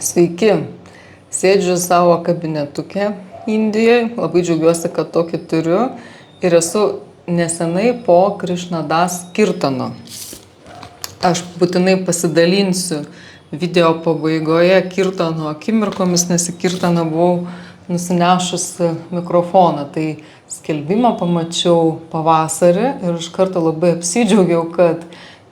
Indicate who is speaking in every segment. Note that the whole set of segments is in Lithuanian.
Speaker 1: Sveiki, sėdžiu savo kabinetuke Indijoje, labai džiaugiuosi, kad tokį turiu ir esu nesenai po Krišnadas kirtano. Aš būtinai pasidalinsiu video pabaigoje kirtano akimirkomis, nes į kirtaną buvau nusinešusi mikrofoną. Tai skelbimą pamačiau pavasarį ir iš karto labai apsidžiaugiau, kad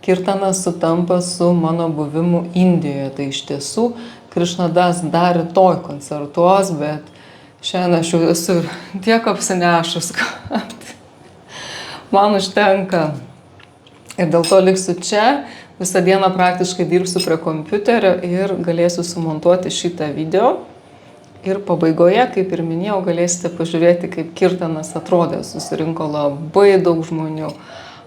Speaker 1: kirtanas sutampa su mano buvimu Indijoje. Tai iš tiesų Krišnadas dar rytoj koncertuos, bet šiandien aš jau esu tiek apsinešus, kad man užtenka. Ir dėl to liksiu čia, visą dieną praktiškai dirbsiu prie kompiuterio ir galėsiu sumontuoti šitą video. Ir pabaigoje, kaip ir minėjau, galėsite pažiūrėti, kaip kirtanas atrodė. Susirinko labai daug žmonių.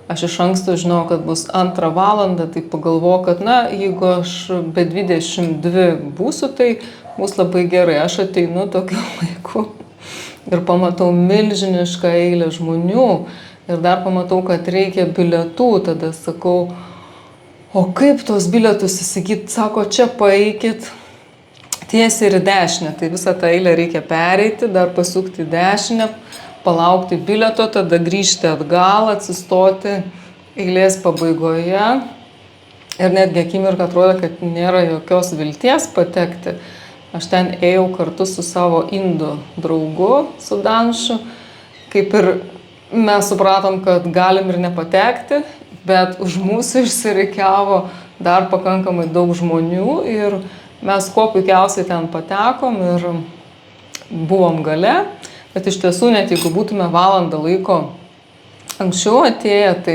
Speaker 1: Aš iš anksto žinau, kad bus 2 valandą, tai pagalvoju, kad jeigu aš be 22 būsiu, tai bus labai gerai. Aš ateinu tokiu laiku ir pamatau milžinišką eilę žmonių ir dar pamatau, kad reikia bilietų. Tada sakau, o kaip tos bilietus įsigyti? Sako, čia paeikit tiesiai ir į dešinę. Tai visą tą eilę reikia pereiti, dar pasukti į dešinę, palaukti bilieto, tada grįžti atgal, atsistoti eilės pabaigoje. Ir netgi akimirką atrodo, kad nėra jokios vilties patekti. Aš ten ėjau kartu su savo indų draugu, su Danšu. Kaip ir mes supratom, kad galim ir nepatekti, bet už mūsų išsirikiavo dar pakankamai daug žmonių ir mes kuo puikiausiai ten patekom ir buvom gale. Bet iš tiesų, net jeigu būtume valandą laiko anksčiau atėję, tai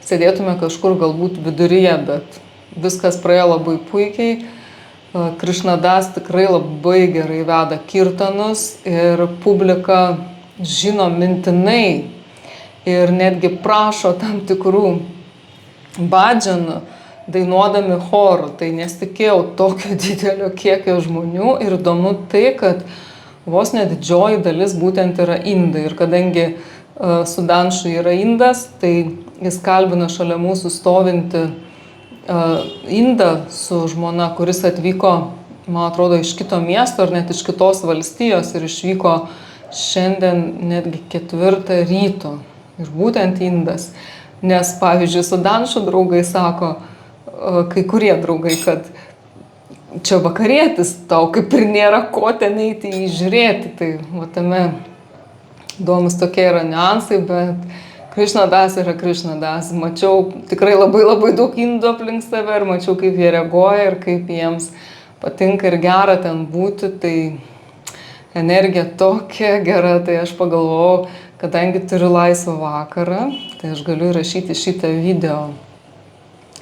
Speaker 1: sėdėtume kažkur galbūt viduryje, bet viskas praėjo labai puikiai. Krišnadas tikrai labai gerai veda kirtanus ir publika žino mintinai ir netgi prašo tam tikrų badžanų dainuodami choru. Tai nesitikėjau tokio didelio kiekio žmonių ir įdomu tai, kad vos net didžioji dalis būtent yra indai. Ir kadangi su Danšu yra indas, tai jis kalbina šalia mūsų stovinti indą su žmona, kuris atvyko, man atrodo, iš kito miesto ar net iš kitos valstijos ir išvyko šiandien netgi 4 ryto. Ir būtent indas. Nes, pavyzdžiui, su Danšu draugai sako, kai kurie draugai, kad čia vakarietis, tau kaip ir nėra ko ten eiti į žiūrėti. Tai tame įdomus tokie yra niuansai, bet Krišnadas yra Krišnadas. Mačiau tikrai labai daug indų aplink save ir mačiau, kaip jie reaguoja ir kaip jiems patinka ir gera ten būti. Tai energija tokia gera, tai aš pagalvojau, kadangi turiu laisvą vakarą, tai aš galiu įrašyti šitą video.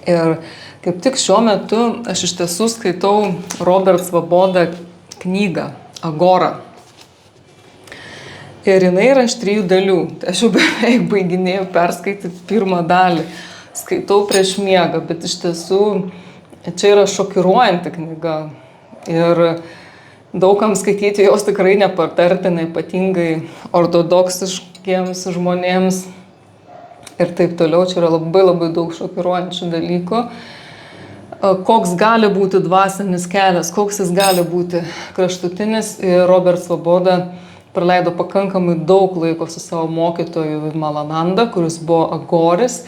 Speaker 1: Ir kaip tik šiuo metu aš iš tiesų skaitau Robert Svoboda knygą Agora. Ir jinai yra iš 3 dalių. Aš jau beveik baiginėjau perskaityti 1 dalį. Skaitau prieš miegą, bet iš tiesų čia yra šokiruojanti knyga. Ir daugam skaityti jos tikrai nepatartina, ypatingai ortodoksiškiems žmonėms. Ir taip toliau, čia yra labai daug šokiruojančių dalykų. Koks gali būti dvasinis kelias, koks jis gali būti kraštutinis. Ir Robert Svoboda praleido pakankamai daug laiko su savo mokytoju Vimalananda, kuris buvo agoris.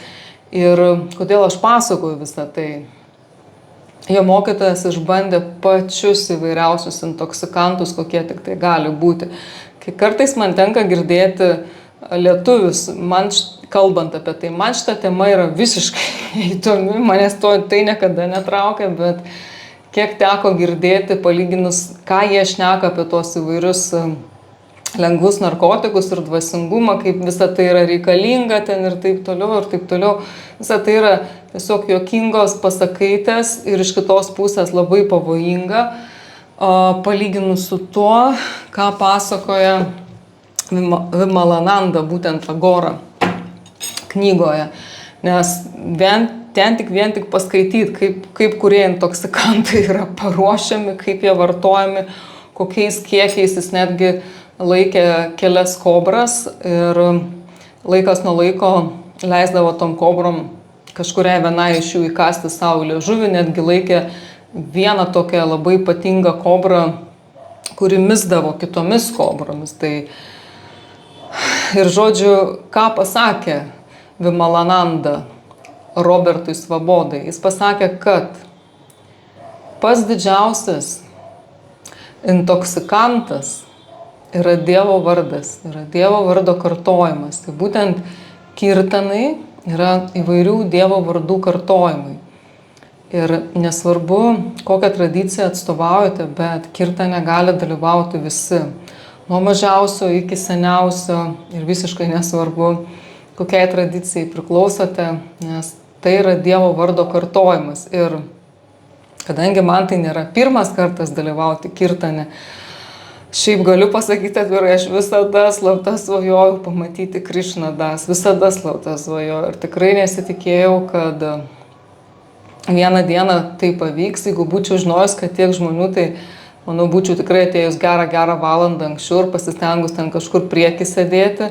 Speaker 1: Ir kodėl aš pasakoju visą tai? Jo mokytojas išbandė pačius įvairiausius intoksikantus, kokie tik tai gali būti. Kai kartais man tenka girdėti lietuvius, kalbant apie tai, man šita tema yra visiškai įdomi, manęs tai niekada netraukia, bet kiek teko girdėti, palyginus, ką jie šneka apie tos įvairius lengvus narkotikus ir dvasingumą, kaip visa tai yra reikalinga ten ir taip toliau, ir taip toliau. Visa tai yra tiesiog juokingos pasakaitės ir iš kitos pusės labai pavojinga, palyginus su tuo, ką pasakoja Vimalananda, būtent Agora knygoje. Nes ten vien tik paskaityti, kaip kurie intoksikantai yra paruošiami, kaip jie vartojami, kokiais kiekiais jis netgi laikė kelias kobras ir laikas nuo laiko leisdavo tom kobrom kažkuriai vienai iš jų įkasti savo liežuvį, netgi laikė vieną tokią labai ypatingą kobrą, kuri misdavo kitomis kobromis. Tai ir žodžiu, ką pasakė Vimalananda Robertui Svabodai. Jis pasakė, kad pats didžiausias intoksikantas yra Dievo vardas, yra Dievo vardo kartojimas. Tai būtent kirtanai yra įvairių Dievo vardų kartojimai. Ir nesvarbu, kokią tradiciją atstovaujate, bet kirtane gali dalyvauti visi. Nuo mažiausio iki seniausio ir visiškai nesvarbu, kokiai tradicijai priklausote, nes tai yra Dievo vardo kartojimas. Ir kadangi man tai nėra pirmas kartas dalyvauti kirtane, šiaip galiu pasakyti atvirai, aš visada slapta svajojau pamatyti Krišną Das, visada slapta svajojau ir tikrai nesitikėjau, kad vieną dieną tai pavyks. Jeigu būčiau žinojus, kad tiek žmonių, tai manau, būčiau tikrai atėjus gerą valandą anksčiau ir pasistengus ten kažkur priekį sėdėti.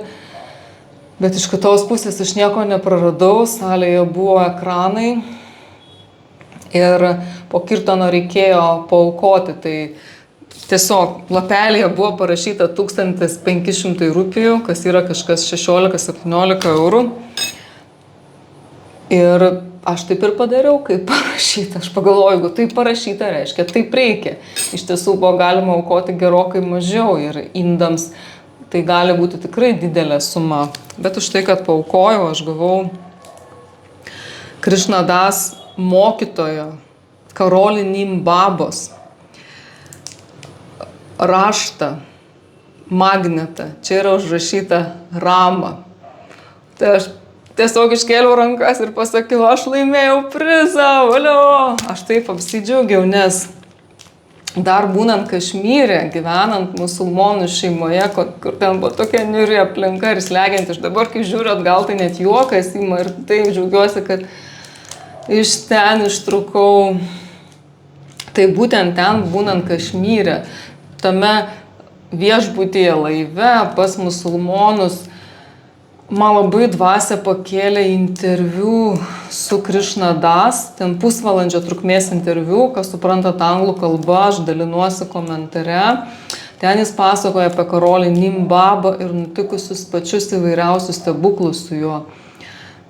Speaker 1: Bet iš kitos pusės aš nieko nepraradau, salėje buvo ekranai ir po kirtano reikėjo paaukoti. Tai tiesiog lapelėje buvo parašyta 1500 rupijų, kas yra kažkas 16-17 eurų. Ir aš taip ir padariau, kaip parašyta. Aš pagalvoju, jeigu taip parašyta, reiškia, taip reikia. Iš tiesų buvo galima aukoti gerokai mažiau ir indams tai gali būti tikrai didelė suma. Bet už tai, kad paaukojau, aš gavau Krišna Das mokytojo Karoli Nimbabos raštą, magnetą. Čia yra užrašyta Rama. Tai aš tiesiog iškėliau rankas ir pasakiau, aš laimėjau prizą, valio. Aš taip apsidžiaugiau, nes dar būnant Kašmyre, gyvenant musulmonų šeimoje, kur ten buvo tokia niuri aplinka ir slegianti, aš dabar, kai žiūriu atgal, tai net juokas ima ir taip džiaugiuosi, kad iš ten ištrukau. Tai būtent ten, būnant Kašmyre, tame viešbutyje laive pas musulmonus, man labai dvasia pakėlė interviu su Krišna Das, ten pusvalandžio trukmės interviu, kas suprantat anglų kalba, aš dalinuosi komentare. Ten jis pasakoja apie Karolį Nimbabą ir nutikusius pačius įvairiausius stebuklus su juo.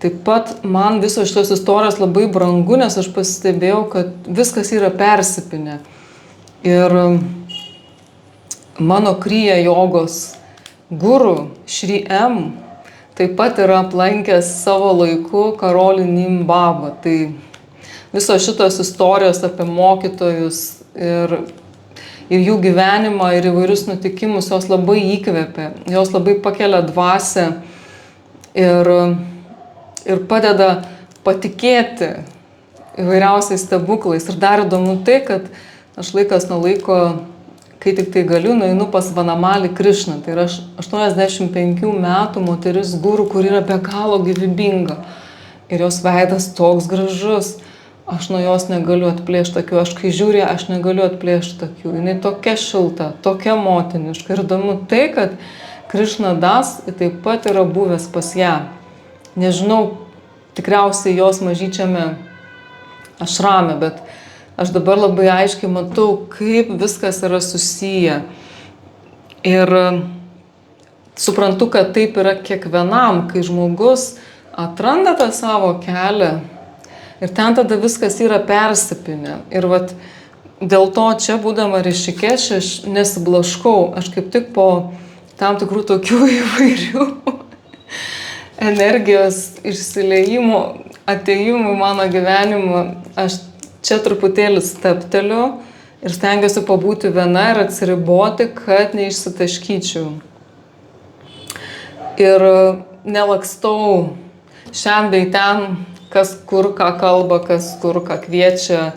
Speaker 1: Taip pat man visos šitos istorijos labai brangu, nes aš pastebėjau, kad viskas yra persipinę. Ir mano Kriya jogos guru Šri M taip pat yra aplankęs savo laiku Karolį Nimbabą. Tai visos šitos istorijos apie mokytojus ir jų gyvenimą ir įvairius nutikimus, jos labai įkvepia, jos labai pakelia dvasią ir padeda patikėti įvairiausiais stebuklais. Ir dar įdomu tai, kad aš laikas nuo laiko, kai tik tai galiu, nueinu pas Vanamalį Krišną. Tai yra 85 metų moteris guru, kur yra be galo gyvybinga. Ir jos veidas toks gražus. Aš nuo jos negaliu atplėšti akių. Aš kai žiūrė, aš negaliu atplėšti akių. Jis tokia šilta, tokia motiniška. Ir įdomu tai, kad Krišna Das taip pat yra buvęs pas ją. Nežinau, tikriausiai jos mažyčiame ašrame, bet aš dabar labai aiškiai matau, kaip viskas yra susiję. Ir suprantu, kad taip yra kiekvienam, kai žmogus atranda tą savo kelią ir ten tada viskas yra persipinę. Ir vat dėl to čia būdama Rišikešė aš nesiblaškau. Aš kaip tik po tam tikrų tokių įvairių energijos išsileimų, atėjimų mano gyvenimo, aš čia truputėlį stepteliu ir stengiuosi pabūti viena ir atsiriboti, kad neišsitaškyčiau. Ir nelakstau šiandien bei ten, kas kur ką kalba, kas kur ką kviečia.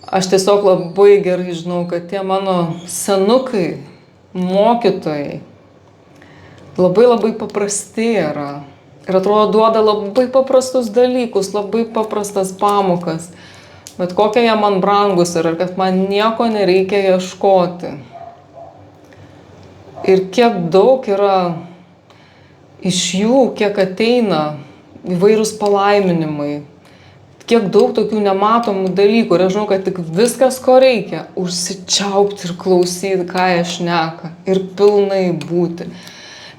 Speaker 1: Aš tiesiog labai gerai žinau, kad tie mano senukai, mokytojai, labai paprasti yra. Ir atrodo, duoda labai paprastus dalykus, labai paprastas pamokas. Bet kokie jie man brangus yra, kad man nieko nereikia ieškoti. Ir kiek daug yra iš jų, kiek ateina įvairūs palaiminimai, kiek daug tokių nematomų dalykų. Ir aš žinau, kad tik viskas, ko reikia, užsičiaupti ir klausyti, ką jie šneka. Ir pilnai būti.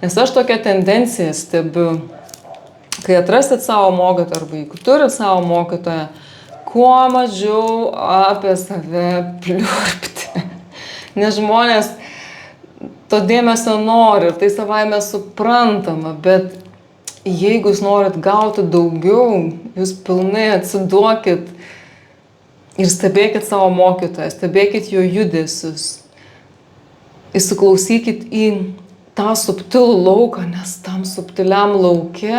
Speaker 1: Nes aš tokią tendenciją stebiu, kai atrasit savo mokytoją arba jeigu turit savo mokytoją, kuo mažiau apie save pliurpti. Nes žmonės to dėmesio nori ir tai savaime suprantama, bet jeigu jūs norit gauti daugiau, jūs pilnai atsiduokit ir stebėkit savo mokytoją, stebėkit jo judesius, įsiklausykit į tą subtilų lauką, nes tam subtiliam lauke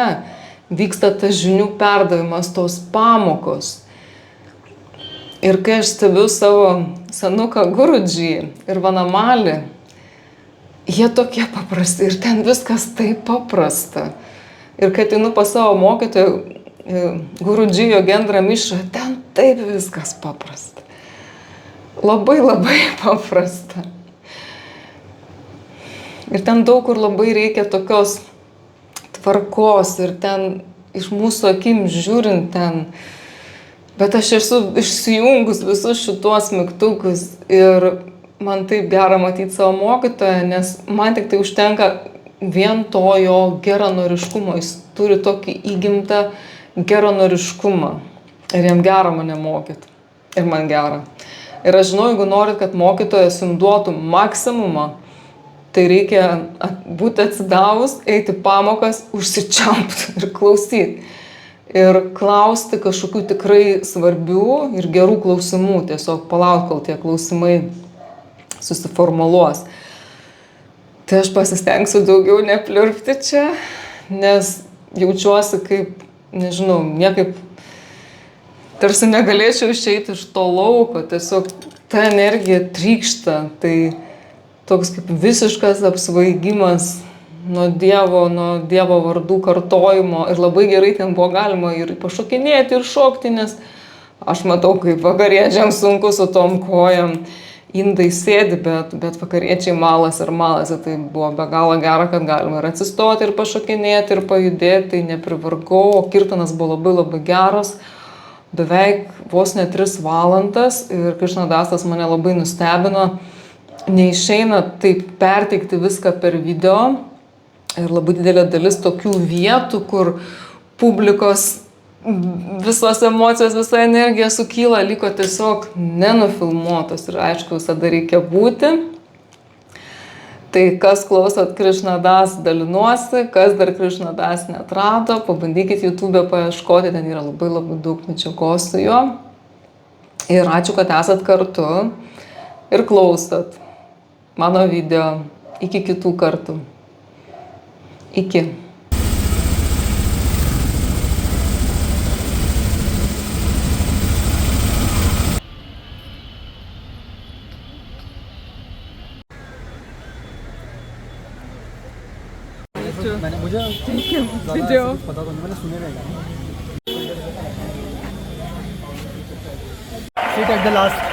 Speaker 1: vyksta tas žinių perdavimas, tos pamokos. Ir kai aš stebiu savo senuką Gurudžį ir Vanamalį, jie tokie paprasti ir ten viskas taip paprasta. Ir kai ateinu pas savo mokytoją Gurudžį Jogendrą Mišrą, ten taip viskas paprasta. Labai labai paprasta. Ir ten daug kur labai reikia tokios tvarkos ir ten iš mūsų akim žiūrint ten. Bet aš esu išsijungus visus šituos mygtukus ir man taip gera matyti savo mokytoją, nes man tik tai užtenka vien to jo geranoriškumo. Jis turi tokį įgimtą geranoriškumą ir jam gera mane mokyti. Ir man gera. Ir aš žinau, jeigu norit, kad mokytojas jums duotų maksimumą, tai reikia būti atsidavus, eiti pamokas, užsičiaupti ir klausyti. Ir klausti kažkokių tikrai svarbių ir gerų klausimų. Tiesiog palauk, kol tie klausimai susiformuluos. Tai aš pasistengsiu daugiau nepliurpti čia, nes jaučiuosi kaip, nežinau, niekaip tarsi negalėčiau išeiti iš to lauko. Tiesiog ta energija trykšta. Tai toks kaip visiškas apsvaigimas nuo Dievo vardų kartojimo. Ir labai gerai ten buvo galima ir pašokinėti, ir šokti, nes aš matau, kaip vakariečiams sunku su tom kojam. Indai sėdi, bet vakariečiai malasi ir malasi. Tai buvo be galo gera, kad galima ir atsistoti, ir pašokinėti, ir pajudėti. Tai neprivargau, o kirtanas buvo labai labai geras. Beveik vos ne 3 valandas ir Krišnadasas mane labai nustebino. Neišeina taip perteikti viską per video ir labai didelė dalis tokių vietų, kur publikos visos emocijos, visa energija sukyla, liko tiesiog nenufilmuotos ir aišku, visada reikia būti. Tai kas klausot Krišnadas, dalinuosi, kas dar Krišnadas neatrado, pabandykit YouTube paieškoti, ten yra labai labai daug medžiagos su juo. Ir ačiū, kad esat kartu ir klausot mano video. Iki kitų kartų. Iki.
Speaker 2: मुझे पता तो नहीं, मैंने सुने रहेगा seat at the last.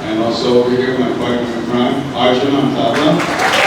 Speaker 3: And also over here, my partner in crime, Arjun Antara.